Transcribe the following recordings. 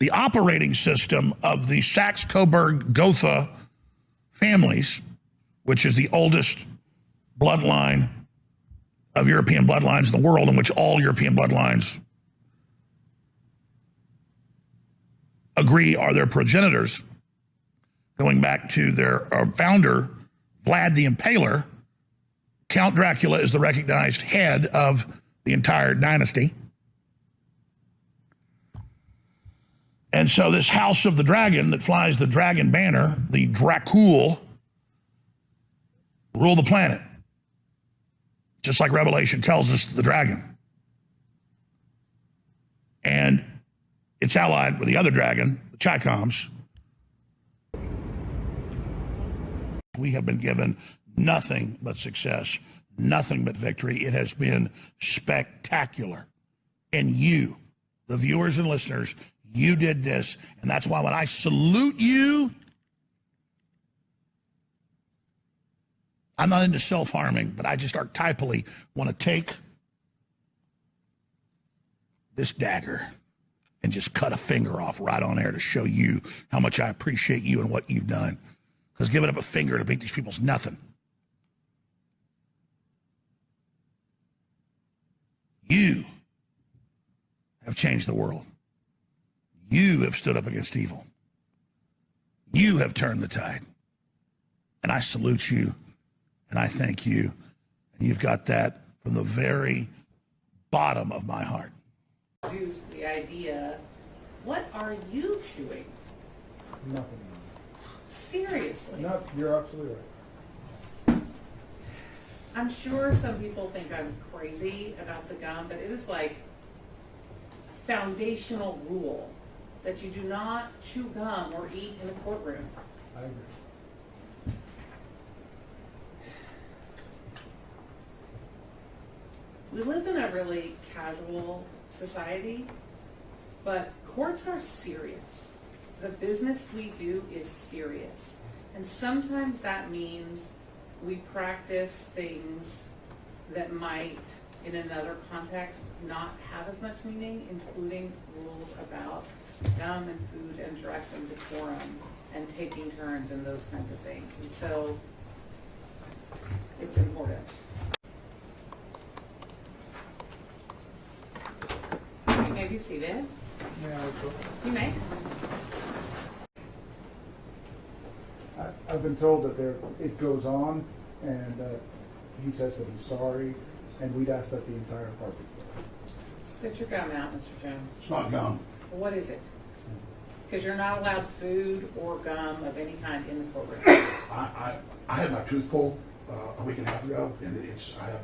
the operating system of the Saxe-Coburg-Gotha families, which is the oldest bloodline of European bloodlines in the world, in which all European bloodlines agree are their progenitors, going back to their founder, Vlad the Impaler. Count Dracula is the recognized head of the entire dynasty. And so this House of the Dragon that flies the dragon banner, the Dracul, rule the planet. Just like Revelation tells us, the dragon. And it's allied with the other dragon, the Chicoms. We have been given nothing but success, nothing but victory. It has been spectacular. And you, the viewers and listeners, you did this. And that's why when I salute you, I'm not into self-harming, but I just archetypally want to take this dagger and just cut a finger off right on air to show you how much I appreciate you and what you've done. Because giving up a finger to beat these people's nothing. You have changed the world. You have stood up against evil. You have turned the tide. And I salute you, and I thank you. And you've got that from the very bottom of my heart. Introduced the idea, what are you chewing? Nothing. Seriously. No, you're absolutely right. I'm sure some people think I'm crazy about the gum, but it is like a foundational rule that you do not chew gum or eat in the courtroom. I agree. We live in a really casual society, but courts are serious. The business we do is serious. And sometimes that means we practice things that might, in another context, not have as much meaning, including rules about gum and food and dress and decorum and taking turns and those kinds of things. And so it's important. You may be seated. Yeah, You may. I've been told that it goes on, and he says that he's sorry, and we'd ask that the entire party. Spit your gum out, Mr. Jones. It's not gum. What is it? Because you're not allowed food or gum of any kind in the courtroom. I had my tooth pulled a week and a half ago, and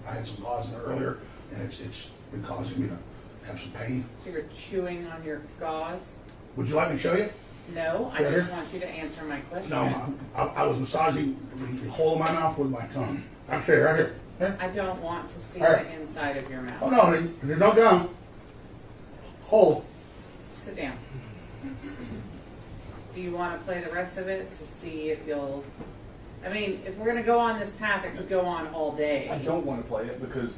I had some gauze in there earlier, and it's been causing me to have some pain. So you're chewing on your gauze? Would you like me to show you? No, I Yeah, just here. want you to answer my question. No, I was massaging the hole in my mouth with my tongue. Actually, right here. Here. I don't want to see All right. the inside of your mouth. Oh no, there's no gum. Hole. Sit down. Do you want to play the rest of it to see if you'll... I mean, if we're going to go on this path, it could go on all day. I don't want to play it because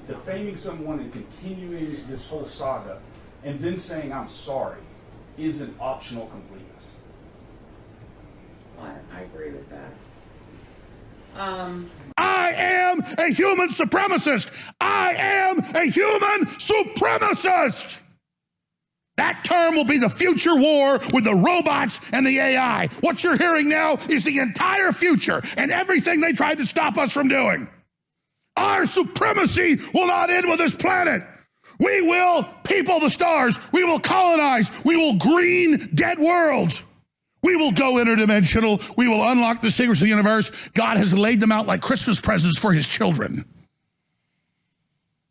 defaming someone and continuing this whole saga and then saying I'm sorry is an optional completeness. I agree with that. I am a human supremacist. I am a human supremacist. That term will be the future war with the robots and the AI. What you're hearing now is the entire future and everything they tried to stop us from doing. Our supremacy will not end with this planet. We will people the stars. We will colonize. We will green dead worlds. We will go interdimensional. We will unlock the secrets of the universe. God has laid them out like Christmas presents for his children.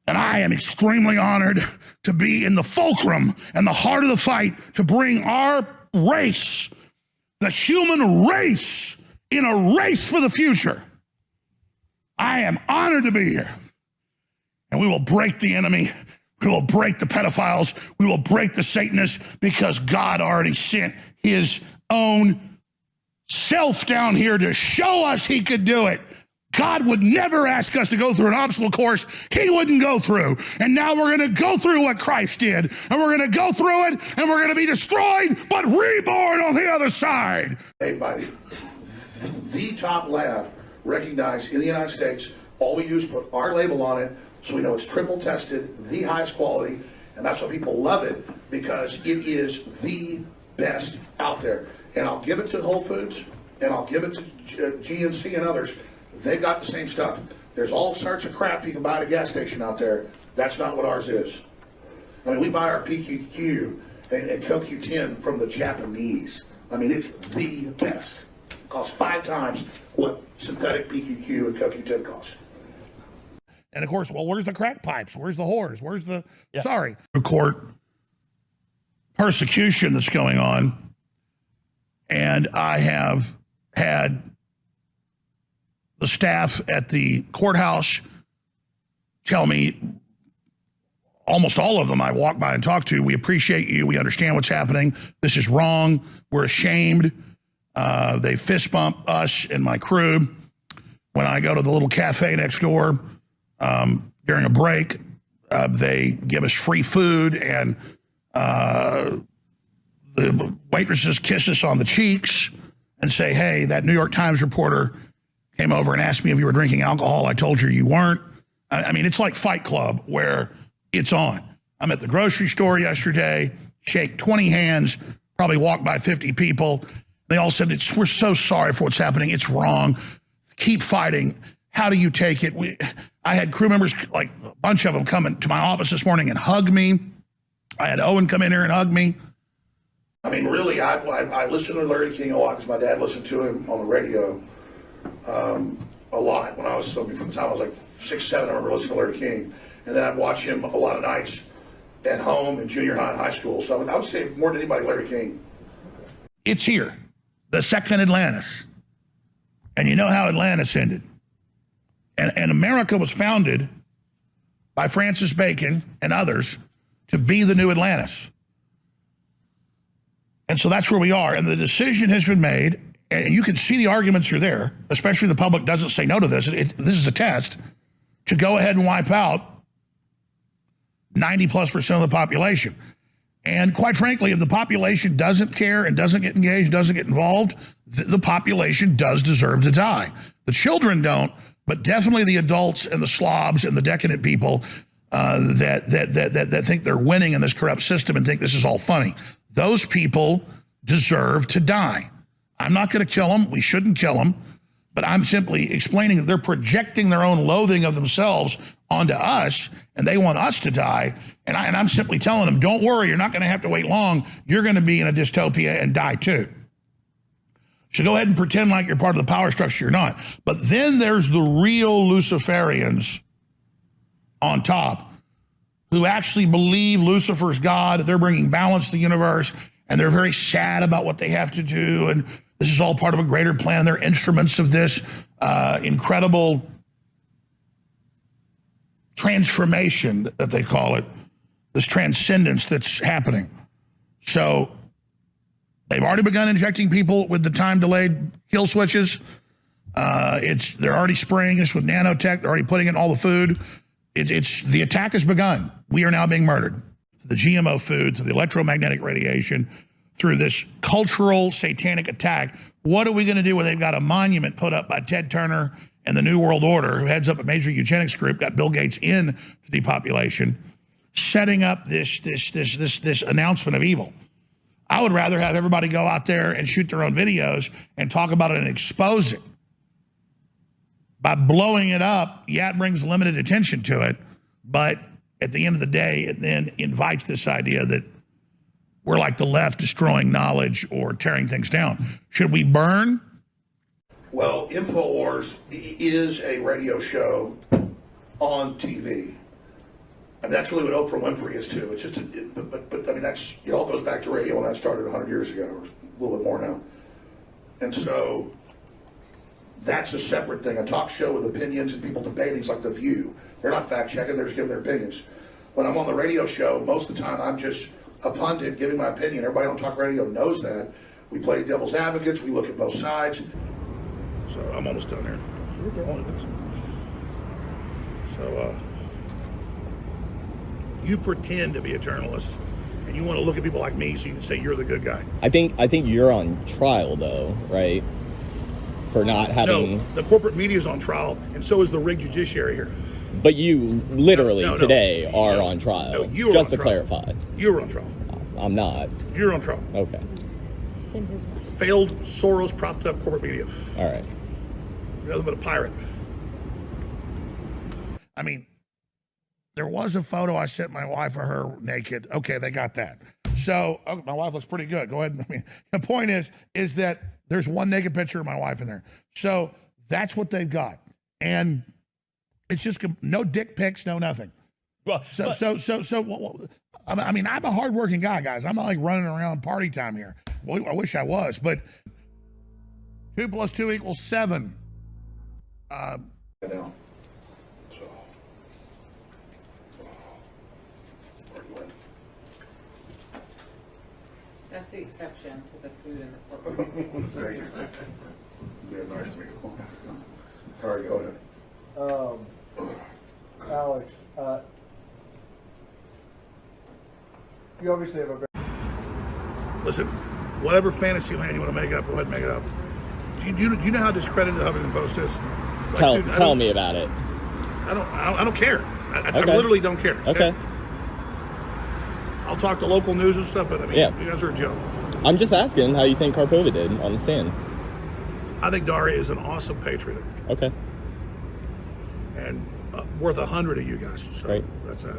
And I am extremely honored to be in the fulcrum and the heart of the fight to bring our race, the human race, in a race for the future. I am honored to be here. And we will break the enemy. We will break the pedophiles. We will break the Satanists because God already sent his own self down here to show us he could do it. God would never ask us to go through an obstacle course he wouldn't go through. And now we're going to go through what Christ did. And we're going to go through it, and we're going to be destroyed, but reborn on the other side. Made by the top lab recognized in the United States. All we do is put our label on it so we know it's triple tested, the highest quality, and that's why people love it, because it is the best out there. And I'll give it to Whole Foods, and I'll give it to GNC and others. They've got the same stuff. There's all sorts of crap you can buy at a gas station out there. That's not what ours is. I mean, we buy our PQQ and CoQ10 from the Japanese. I mean, it's the best. It costs 5 times what synthetic PQQ and CoQ10 cost. And of course, well, where's the crack pipes? Where's the whores? Where's the, sorry, court persecution that's going on. And I have had the staff at the courthouse tell me, almost all of them I walk by and talk to, we appreciate you, we understand what's happening, this is wrong, we're ashamed. They fist bump us and my crew when I go to the little cafe next door during a break. They give us free food, and the waitresses kiss us on the cheeks and say, hey, that New York Times reporter came over and asked me if you were drinking alcohol. I told you weren't. I mean, it's like Fight Club where it's on. I'm at the grocery store yesterday, shake 20 hands, probably walk by 50 people. They all said, we're so sorry for what's happening. It's wrong. Keep fighting. How do you take it? I had crew members, like a bunch of them, come into my office this morning and hug me. I had Owen come in here and hug me. I mean, really, I listened to Larry King a lot because my dad listened to him on the radio a lot when I was, from the time I was like 6, 7, I remember listening to Larry King. And then I'd watch him a lot of nights at home in junior high and high school. So I would say more than anybody, Larry King. It's here, the second Atlantis. And you know how Atlantis ended. And America was founded by Francis Bacon and others to be the new Atlantis. And so that's where we are. And the decision has been made, and you can see the arguments are there, especially the public doesn't say no to this. This is a test to go ahead and wipe out 90+% of the population. And quite frankly, if the population doesn't care and doesn't get engaged, doesn't get involved, the population does deserve to die. The children don't, but definitely the adults and the slobs and the decadent people that think they're winning in this corrupt system and think this is all funny. Those people deserve to die. I'm not going to kill them. We shouldn't kill them. But I'm simply explaining that they're projecting their own loathing of themselves onto us, and they want us to die. And I'm simply telling them, don't worry, you're not going to have to wait long. You're going to be in a dystopia and die too. So go ahead and pretend like you're part of the power structure. You're not. But then there's the real Luciferians on top who actually believe Lucifer's God, that they're bringing balance to the universe, and they're very sad about what they have to do, and this is all part of a greater plan. They're instruments of this incredible transformation that they call it, this transcendence that's happening. So they've already begun injecting people with the time-delayed kill switches. They're already spraying us with nanotech. They're already putting it in all the food. The attack has begun. We are now being murdered. The GMO food, through the electromagnetic radiation, through this cultural satanic attack. What are we going to do when they've got a monument put up by Ted Turner and the New World Order, who heads up a major eugenics group, got Bill Gates in to depopulation, setting up this announcement of evil? I would rather have everybody go out there and shoot their own videos and talk about it and expose it. By blowing it up, yeah, it brings limited attention to it, but at the end of the day, it then invites this idea that we're like the left destroying knowledge or tearing things down. Should we burn? Well, InfoWars is a radio show on TV. And that's really what Oprah Winfrey is too. It's just, but I mean, it all goes back to radio when I started 100 years ago, or a little bit more now. And so that's a separate thing. A talk show with opinions and people debating is like The View. They're not fact checking, they're just giving their opinions. When I'm on the radio show, most of the time I'm just a pundit giving my opinion. Everybody on talk radio knows that. We play devil's advocates, we look at both sides. So I'm almost done here. So, you pretend to be a journalist, and you want to look at people like me so you can say you're the good guy. I think you're on trial though, right? For not having. No, the corporate media is on trial, and so is the rigged judiciary here. But you literally No. today are No. on trial. No, you were just on to trial. clarify. You're on trial. I'm not. You're on trial. Okay. Failed Soros propped up corporate media. All right. You're nothing but a pirate. I mean, there was a photo I sent my wife of her naked. Okay, they got that. So my wife looks pretty good. Go ahead. I mean, the point is that there's one naked picture of my wife in there. So that's what they've got, and it's just no dick pics, no nothing. Well, I mean, I'm a hardworking guy, guys. I'm not like running around party time here. Well, I wish I was, but 2 + 2 = 7. Now. So. Where you went? That's the exception to the food in the corporate. There you go. Being nice to me. All right, go ahead. Alex, you obviously have a very Listen, whatever fantasy land you want to make up, go ahead and make it up. Do you know how discredited the Huffington Post is? Like, dude, Tell me about it. I don't care. I Okay. literally don't care. Okay. I'll talk to local news and stuff, but I mean, Yeah. you guys are a joke. I'm just asking how you think Karpova did on the stand. I think Daria is an awesome patriot Okay. and worth 100 of you guys. So Right. that's that.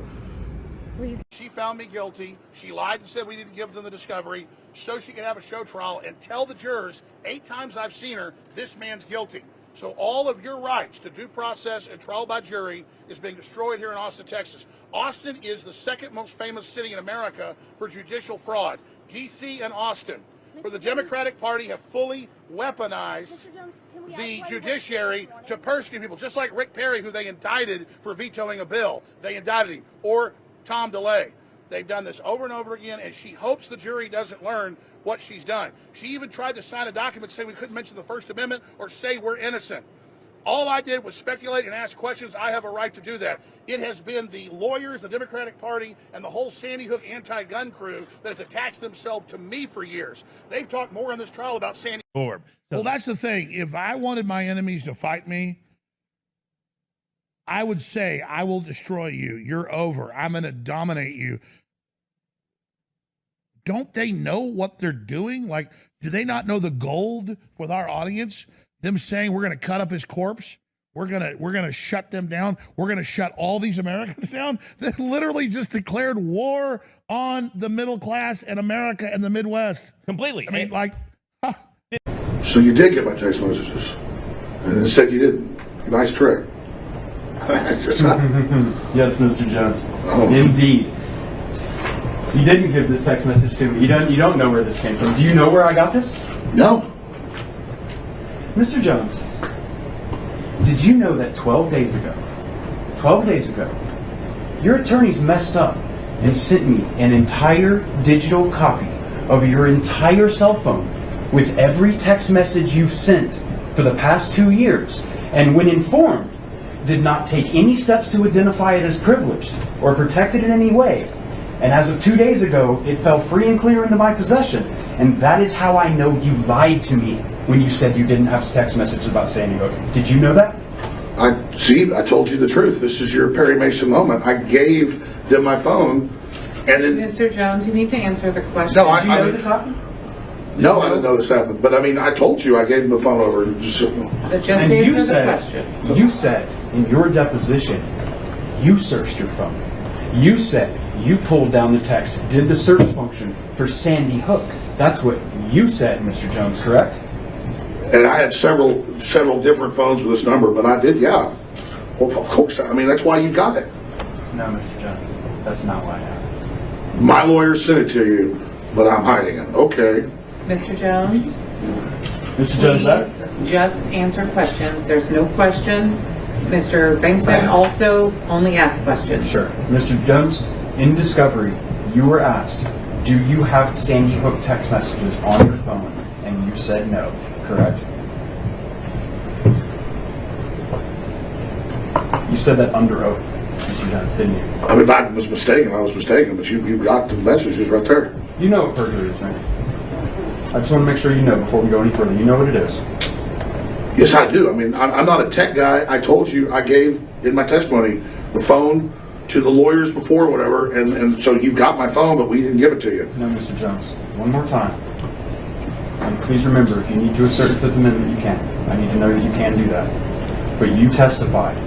She found me guilty. She lied and said we didn't give them the discovery so she could have a show trial and tell the jurors 8 times I've seen her, this man's guilty. So all of your rights to due process and trial by jury is being destroyed here in Austin, Texas. Austin is the second most famous city in America for judicial fraud. D.C. and Austin, where the Democratic Party have fully weaponized the judiciary to persecute people, just like Rick Perry, who they indicted for vetoing a bill. They indicted him. Or Tom DeLay. They've done this over and over again, and she hopes the jury doesn't learn what she's done. She even tried to sign a document saying we couldn't mention the First Amendment or say we're innocent. All I did was speculate and ask questions. I have a right to do that. It has been the lawyers, the Democratic Party, and the whole Sandy Hook anti-gun crew that has attached themselves to me for years. They've talked more in this trial about Sandy. Orb. Well, that's the thing. If I wanted my enemies to fight me, I would say, I will destroy you. You're over. I'm going to dominate you. Don't they know what they're doing? Like, do they not know the gold with our audience? Them saying we're going to cut up his corpse. We're gonna shut them down. We're going to shut all these Americans down. They literally just declared war on the middle class in America and the Midwest. Completely. I mean, like, So you did get my text messages, and it said you didn't. Nice trick. It's just not- Yes, Mr. Jones. Oh. Indeed. You didn't give this text message to me. You don't know where this came from. Do you know where I got this? No. Mr. Jones, did you know that 12 days ago, your attorneys messed up and sent me an entire digital copy of your entire cell phone with every text message you've sent for the past 2 years, and when informed, did not take any steps to identify it as privileged or protect it in any way. And as of 2 days ago, it fell free and clear into my possession. And that is how I know you lied to me when you said you didn't have text messages about Sandy Hook. Did you know that? I told you the truth. This is your Perry Mason moment. I gave them my phone, and then Mr. Jones, you need to answer the question. No, Did you know this happened? no, I didn't know this happened. But I mean, I told you I gave them the phone over. Just, Just And you answer the question. you said in your deposition, you searched your phone. You said you pulled down the text, did the search function for Sandy Hook. That's what you said, Mr. Jones, correct? and I had several different phones with this number, but I did, yeah. Well, of course. I mean, that's why you got it. No, Mr. Jones, that's not why I have. My lawyer sent it to you, but I'm hiding it. Okay. Mr. Jones, Mr. Jones, please just answer questions. There's no question. Mr. Bankston also only asks questions. Sure. Mr. Jones, in discovery, you were asked, do you have Sandy Hook text messages on your phone? And you said no, correct? You said that under oath, Mr. Jones, didn't you? I mean, if I was mistaken, I was mistaken, but you got the messages right there. You know what perjury is, right? I just want to make sure you know before we go any further. You know what it is. Yes, I do. I mean, I'm not a tech guy. I told you, I gave in my testimony the phone to the lawyers before or whatever, and so you got my phone, but we didn't give it to you. No, Mr. Jones. One more time. And please remember, if you need to assert the Fifth Amendment, you can. I need to know that you can do that. But you testified